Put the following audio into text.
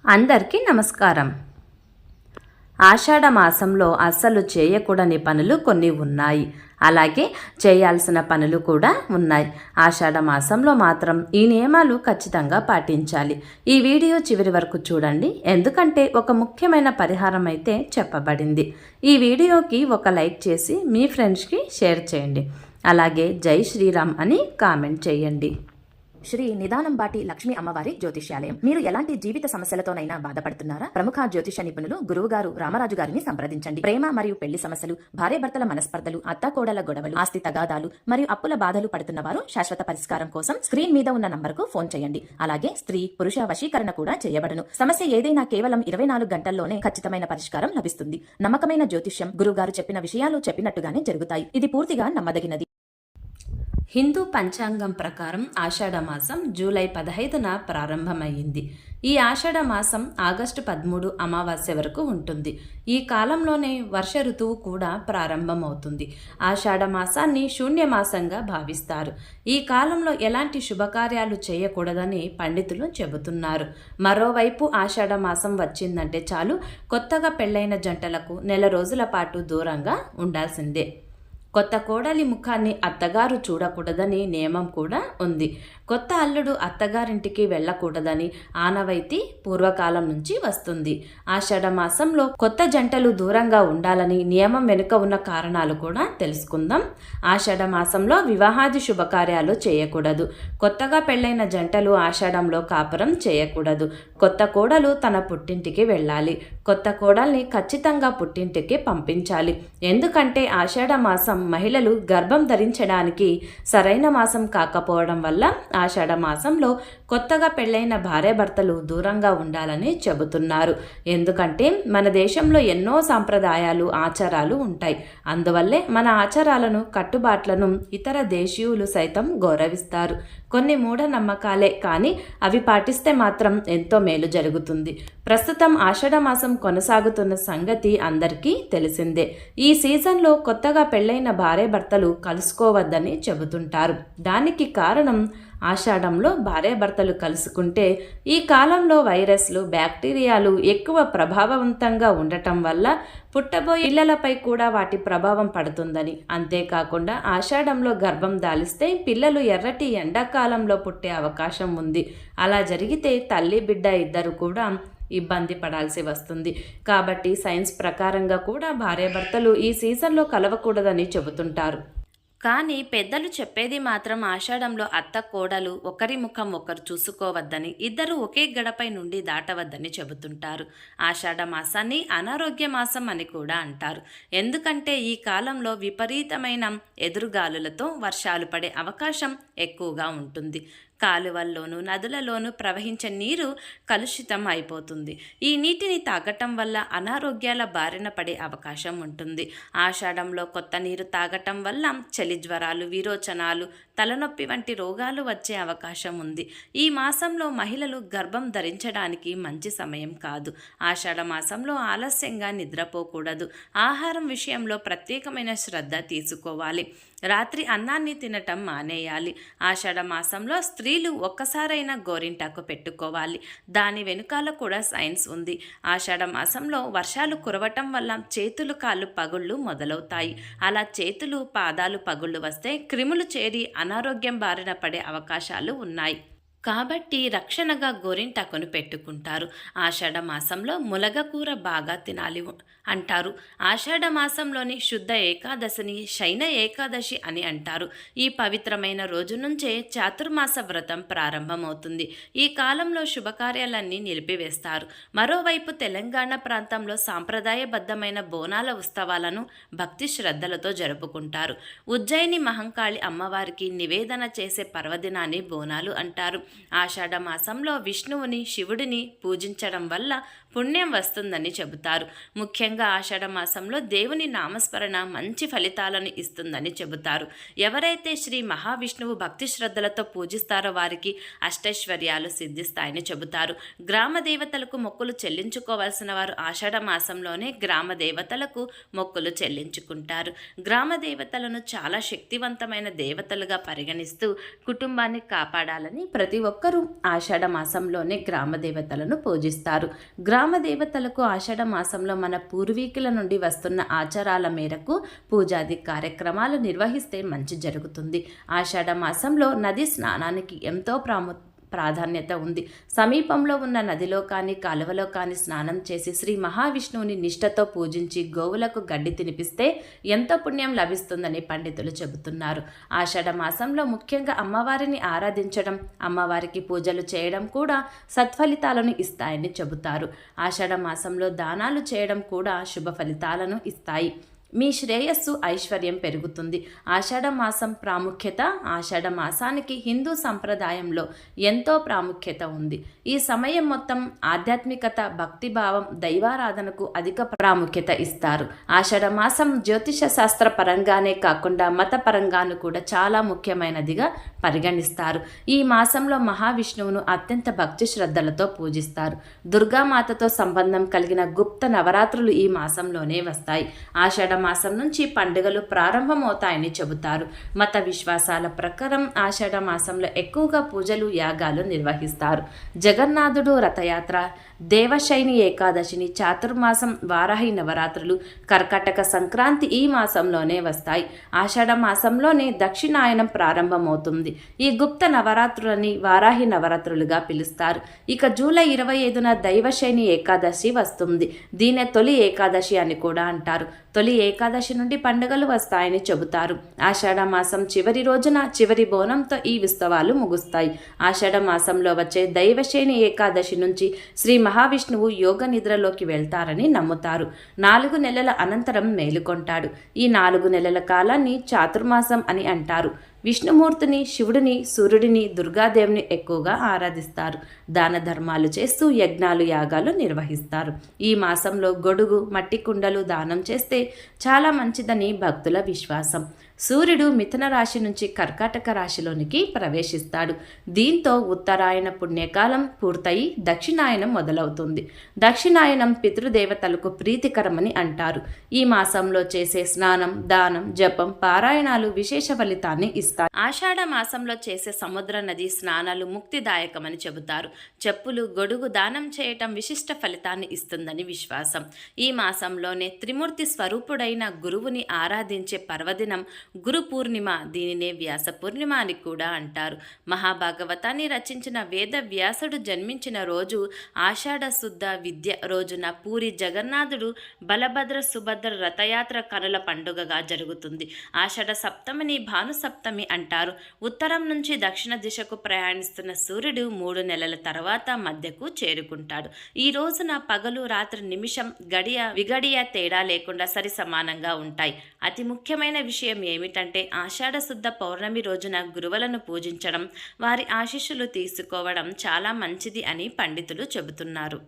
అందరికీ నమస్కారం. ఆషాఢ మాసంలో అస్సలు చేయకూడని పనులు కొన్ని ఉన్నాయి. అలాగే చేయాల్సిన పనులు కూడా ఉన్నాయి. ఆషాఢ మాసంలో మాత్రం ఈ నియమాలు ఖచ్చితంగా పాటించాలి. ఈ వీడియో చివరి వరకు చూడండి, ఎందుకంటే ఒక ముఖ్యమైన పరిహారం అయితే చెప్పబడింది. ఈ వీడియోకి ఒక లైక్ చేసి మీ ఫ్రెండ్స్కి షేర్ చేయండి. అలాగే జై శ్రీరామ్ అని కామెంట్ చేయండి. శ్రీ నిదానంబాటి లక్ష్మీ అమ్మవారి జ్యోతిష్యాలయం. మీరు ఎలాంటి జీవిత సమస్యలతోనైనా బాధపడుతున్నారా? ప్రముఖ జ్యోతిష నిపుణులు గురువుగారు రామరాజు గారిని సంప్రదించండి. ప్రేమ మరియు పెళ్లి సమస్యలు, భార్యాభర్తల మనస్పర్ధలు, అత్తాకోడల గొడవలు, ఆస్తి తగాదాలు మరియు అప్పుల బాధలు పడుతున్న వారు శాశ్వత పరిష్కారం కోసం స్క్రీన్ మీద ఉన్న నంబర్కు ఫోన్ చేయండి. అలాగే స్త్రీ పురుష వశీకరణ కూడా చేయబడును. సమస్య ఏదైనా కేవలం 24 గంటల్లోనే ఖచ్చితమైన పరిష్కారం లభిస్తుంది. నమ్మకమైన జ్యోతిష్యం, గురువుగారు చెప్పిన విషయాలు చెప్పినట్టుగానే జరుగుతాయి. ఇది పూర్తిగా నమ్మదగినది. హిందూ పంచాంగం ప్రకారం ఆషాఢ మాసం జూలై 15న ప్రారంభమయ్యింది. ఈ ఆషాఢ మాసం ఆగస్టు 13 అమావాస్య వరకు ఉంటుంది. ఈ కాలంలోనే వర్ష ఋతువు కూడా ప్రారంభమవుతుంది. ఆషాఢ మాసాన్ని శూన్యమాసంగా భావిస్తారు. ఈ కాలంలో ఎలాంటి శుభకార్యాలు చేయకూడదని పండితులు చెబుతున్నారు. మరోవైపు ఆషాఢ మాసం వచ్చిందంటే చాలు, కొత్తగా పెళ్లైన జంటలకు నెల రోజుల పాటు దూరంగా ఉండాల్సిందే. కొత్త కోడలి ముఖాన్ని అత్తగారు చూడకూడదని నియమం కూడా ఉంది. కొత్త అల్లుడు అత్తగారింటికి వెళ్ళకూడదని ఆనవాయితీ పూర్వకాలం నుంచి వస్తుంది. ఆషాఢ మాసంలో కొత్త జంటలు దూరంగా ఉండాలని నియమం వెనుక ఉన్న కారణాలు కూడా తెలుసుకుందాం. ఆషాఢ మాసంలో వివాహాది శుభకార్యాలు చేయకూడదు. కొత్తగా పెళ్లైన జంటలు ఆషాఢంలో కాపురం చేయకూడదు. కొత్త కోడలు తన పుట్టింటికి వెళ్ళాలి. కొత్త కోడల్ని ఖచ్చితంగా పుట్టింటికి పంపించాలి. ఎందుకంటే ఆషాఢ మాసం మహిళలు గర్భం ధరించడానికి సరైన మాసం కాకపోవడం వల్ల ఆషాఢ మాసంలో కొత్తగా పెళ్లైన భార్యాభర్తలు దూరంగా ఉండాలని చెబుతున్నారు. ఎందుకంటే మన దేశంలో ఎన్నో సాంప్రదాయాలు, ఆచారాలు ఉంటాయి. అందువల్లే మన ఆచారాలను, కట్టుబాట్లను ఇతర దేశీయులు సైతం గౌరవిస్తారు. కొన్ని మూఢనమ్మకాలే, కానీ అవి పాటిస్తే మాత్రం ఎంతో మేలు జరుగుతుంది. ప్రస్తుతం ఆషాఢ మాసం కొనసాగుతున్న సంగతి అందరికీ తెలిసిందే. ఈ సీజన్లో కొత్తగా పెళ్లైన భార్యాభర్తలు కలుసుకోవద్దని చెబుతుంటారు. దానికి కారణం ఆషాఢంలో భార్యాభర్తలు కలుసుకుంటే ఈ కాలంలో వైరస్లు, బ్యాక్టీరియాలు ఎక్కువ ప్రభావవంతంగా ఉండటం వల్ల పుట్టబోయే పిల్లలపై కూడా వాటి ప్రభావం పడుతుందని. అంతేకాకుండా ఆషాఢంలో గర్భం దాలిస్తే పిల్లలు ఎర్రటి ఎండాకాలంలో పుట్టే అవకాశం ఉంది. అలా జరిగితే తల్లి బిడ్డ ఇద్దరు కూడా ఇబ్బంది పడాల్సి వస్తుంది. కాబట్టి సైన్స్ ప్రకారంగా కూడా భార్యాభర్తలు ఈ సీజన్లో కలవకూడదని చెబుతుంటారు. కానీ పెద్దలు చెప్పేది మాత్రం ఆషాఢంలో అత్త కోడలు ఒకరి ముఖం ఒకరు చూసుకోవద్దని, ఇద్దరు ఒకే గడపై నుండి దాటవద్దని చెబుతుంటారు. ఆషాఢ మాసాన్ని అనారోగ్య మాసం అని కూడా అంటారు. ఎందుకంటే ఈ కాలంలో విపరీతమైన ఎదురుగాలులతో వర్షాలు పడే అవకాశం ఎక్కువగా ఉంటుంది. కాలువల్లోనూ నదులలోనూ ప్రవహించే నీరు కలుషితం అయిపోతుంది. ఈ నీటిని తాగటం వల్ల అనారోగ్యాల బారిన పడే అవకాశం ఉంటుంది. ఆషాఢంలో కొత్త నీరు తాగటం వల్ల చలి జ్వరాలు, విరోచనాలు, తలనొప్పి వంటి రోగాలు వచ్చే అవకాశం ఉంది. ఈ మాసంలో మహిళలు గర్భం ధరించడానికి మంచి సమయం కాదు. ఆషాఢ మాసంలో ఆలస్యంగా నిద్రపోకూడదు. ఆహారం విషయంలో ప్రత్యేకమైన శ్రద్ధ తీసుకోవాలి. రాత్రి అన్నాన్ని తినటం మానేయాలి. ఆషాఢ మాసంలో స్త్రీలు ఒక్కసారైనా గోరింటాకు పెట్టుకోవాలి. దాని వెనుకాల కూడా సైన్స్ ఉంది. ఆషాఢ మాసంలో వర్షాలు కురవటం వల్ల చేతులు, కాళ్ళు పగుళ్ళు మొదలవుతాయి. అలా చేతులు, పాదాలు పగుళ్ళు వస్తే క్రిములు చేరి అనారోగ్యం బారిన పడే అవకాశాలు ఉన్నాయి. కాబట్టి రక్షణగా గోరింటాకును పెట్టుకుంటారు. ఆషాఢ మాసంలో ములగకూర బాగా తినాలి అంటారు. ఆషాఢ మాసంలోని శుద్ధ ఏకాదశిని శయన ఏకాదశి అని అంటారు. ఈ పవిత్రమైన రోజు నుంచే చాతుర్మాస వ్రతం ప్రారంభమవుతుంది. ఈ కాలంలో శుభకార్యాలన్నీ నిలిపివేస్తారు. మరోవైపు తెలంగాణ ప్రాంతంలో సాంప్రదాయబద్ధమైన బోనాల ఉత్సవాలను భక్తి శ్రద్ధలతో జరుపుకుంటారు. ఉజ్జయిని మహంకాళి అమ్మవారికి నివేదన చేసే పర్వదినాన్ని బోనాలు అంటారు. ఆషాఢ మాసంలో విష్ణువుని, శివుడిని పూజించడం వల్ల పుణ్యం వస్తుందని చెబుతారు. ముఖ్యంగా ఆషాఢ మాసంలో దేవుని నామస్మరణ మంచి ఫలితాలను ఇస్తుందని చెబుతారు. ఎవరైతే శ్రీ మహావిష్ణువు భక్తి శ్రద్ధలతో పూజిస్తారో వారికి అష్టైశ్వర్యాలు సిద్ధిస్తాయని చెబుతారు. గ్రామ దేవతలకు మొక్కులు చెల్లించుకోవాల్సిన వారు ఆషాఢ మాసంలోనే గ్రామ దేవతలకు మొక్కులు చెల్లించుకుంటారు. గ్రామ దేవతలను చాలా శక్తివంతమైన దేవతలుగా పరిగణిస్తూ కుటుంబాన్ని కాపాడాలని ప్రతి ఒక్కరూ ఆషాఢ మాసంలోనే గ్రామ దేవతలను పూజిస్తారు. గ్రామ దేవతలకు ఆషాఢ మాసంలో మన పూర్వీకుల నుండి వస్తున్న ఆచారాల మేరకు పూజాది కార్యక్రమాలు నిర్వహిస్తే మంచి జరుగుతుంది. ఆషాఢ మాసంలో నది స్నానానికి ఎంతో ప్రాధాన్యత ఉంది. సమీపంలో ఉన్న నదిలో కానీ కాలువలో కానీ స్నానం చేసి శ్రీ మహావిష్ణువుని నిష్ఠతో పూజించి గోవులకు గడ్డి తినిపిస్తే ఎంతో పుణ్యం లభిస్తుందని పండితులు చెబుతున్నారు. ఆషాఢ మాసంలో ముఖ్యంగా అమ్మవారిని ఆరాధించడం, అమ్మవారికి పూజలు చేయడం కూడా సత్ఫలితాలను ఇస్తాయని చెబుతారు. ఆషాఢ మాసంలో దానాలు చేయడం కూడా శుభ ఫలితాలను ఇస్తాయి. మీ శ్రేయస్సు ఐశ్వర్యం పెరుగుతుంది. ఆషాఢ మాసం ప్రాముఖ్యత. ఆషాఢ మాసానికి హిందూ సంప్రదాయంలో ఎంతో ప్రాముఖ్యత ఉంది. ఈ సమయం మొత్తం ఆధ్యాత్మికత, భక్తిభావం, దైవారాధనకు అధిక ప్రాముఖ్యత ఇస్తారు. ఆషాఢ మాసం జ్యోతిష శాస్త్ర పరంగానే కాకుండా మత పరంగాను కూడా చాలా ముఖ్యమైనదిగా పరిగణిస్తారు. ఈ మాసంలో మహావిష్ణువును అత్యంత భక్తి శ్రద్ధలతో పూజిస్తారు. దుర్గామాతతో సంబంధం కలిగిన గుప్త నవరాత్రులు ఈ మాసంలోనే వస్తాయి. ఆషాఢ మాసం నుంచి పండుగలు ప్రారంభమవుతాయని చెబుతారు. మత విశ్వాసాల ప్రకారం ఆషాఢ మాసంలో ఎక్కువగా పూజలు, యాగాలు నిర్వహిస్తారు. జగన్నాథుడు రథయాత్ర, దేవశైని ఏకాదశిని, చాతుర్మాసం, వారాహి నవరాత్రులు, కర్కాటక సంక్రాంతి ఈ మాసంలోనే వస్తాయి. ఆషాఢ మాసంలోనే దక్షిణాయనం ప్రారంభమవుతుంది. ఈ గుప్త నవరాత్రులని వారాహి నవరాత్రులుగా పిలుస్తారు. ఇక జూలై 25న దైవశైని ఏకాదశి వస్తుంది. దీనే తొలి ఏకాదశి అని కూడా అంటారు. తొలి ఏకాదశి నుండి పండుగలు వస్తాయని చెబుతారు. ఆషాఢ మాసం చివరి రోజున చివరి బోనంతో ఈ ఉత్సవాలు ముగుస్తాయి. ఆషాఢ మాసంలో వచ్చే దైవశైని ఏకాదశి నుంచి శ్రీ మహావిష్ణువు యోగ నిద్రలోకి వెళ్తారని నమ్ముతారు. 4 నెలల అనంతరం మేలుకొంటాడు. ఈ 4 నెలల కాలాన్ని చాతుర్మాసం అని అంటారు. విష్ణుమూర్తిని, శివుడిని, సూర్యుడిని, దుర్గాదేవిని ఎక్కువగా ఆరాధిస్తారు. దాన ధర్మాలు చేస్తూ యజ్ఞాలు, యాగాలు నిర్వహిస్తారు. ఈ మాసంలో గొడుగు, మట్టి కుండలు దానం చేస్తే చాలా మంచిదని భక్తుల విశ్వాసం. సూర్యుడు మిథున రాశి నుంచి కర్కాటక రాశిలోనికి ప్రవేశిస్తాడు. దీంతో ఉత్తరాయణ పుణ్యకాలం పూర్తయి దక్షిణాయనం మొదలవుతుంది. దక్షిణాయనం పితృదేవతలకు ప్రీతికరమని అంటారు. ఈ మాసంలో చేసే స్నానం, దానం, జపం, పారాయణాలు విశేష ఫలితాన్ని ఇస్తాయి. ఆషాఢ మాసంలో చేసే సముద్ర నది స్నానాలు ముక్తిదాయకమని చెబుతారు. చెప్పులు, గొడుగు దానం చేయటం విశిష్ట ఫలితాన్ని ఇస్తుందని విశ్వాసం. ఈ మాసంలోనే త్రిమూర్తి స్వరూపుడైన గురువుని ఆరాధించే పర్వదినం గురు పూర్ణిమ. దీనినే వ్యాస పూర్ణిమ అని కూడా అంటారు. మహాభాగవతాన్ని రచించిన వేద వ్యాసుడు జన్మించిన రోజు ఆషాఢ శుద్ధ విద్య రోజున పూరి జగన్నాథుడు బలభద్ర సుభద్ర రథయాత్ర కనుల పండుగగా జరుగుతుంది. ఆషాఢ సప్తమిని భాను సప్తమి అంటారు. ఉత్తరం నుంచి దక్షిణ దిశకు ప్రయాణిస్తున్న సూర్యుడు 3 నెలల తర్వాత మధ్యకు చేరుకుంటాడు. ఈ రోజున పగలు, రాత్రి, నిమిషం, విగడియ తేడా లేకుండా సరి సమానంగా ఉంటాయి. అతి ముఖ్యమైన విషయం ఏమిటంటే ఆషాఢ శుద్ధ పౌర్ణమి రోజున గురువులను పూజించడం, వారి ఆశీస్సులు తీసుకోవడం చాలా మంచిది అని పండితులు చెబుతున్నారు.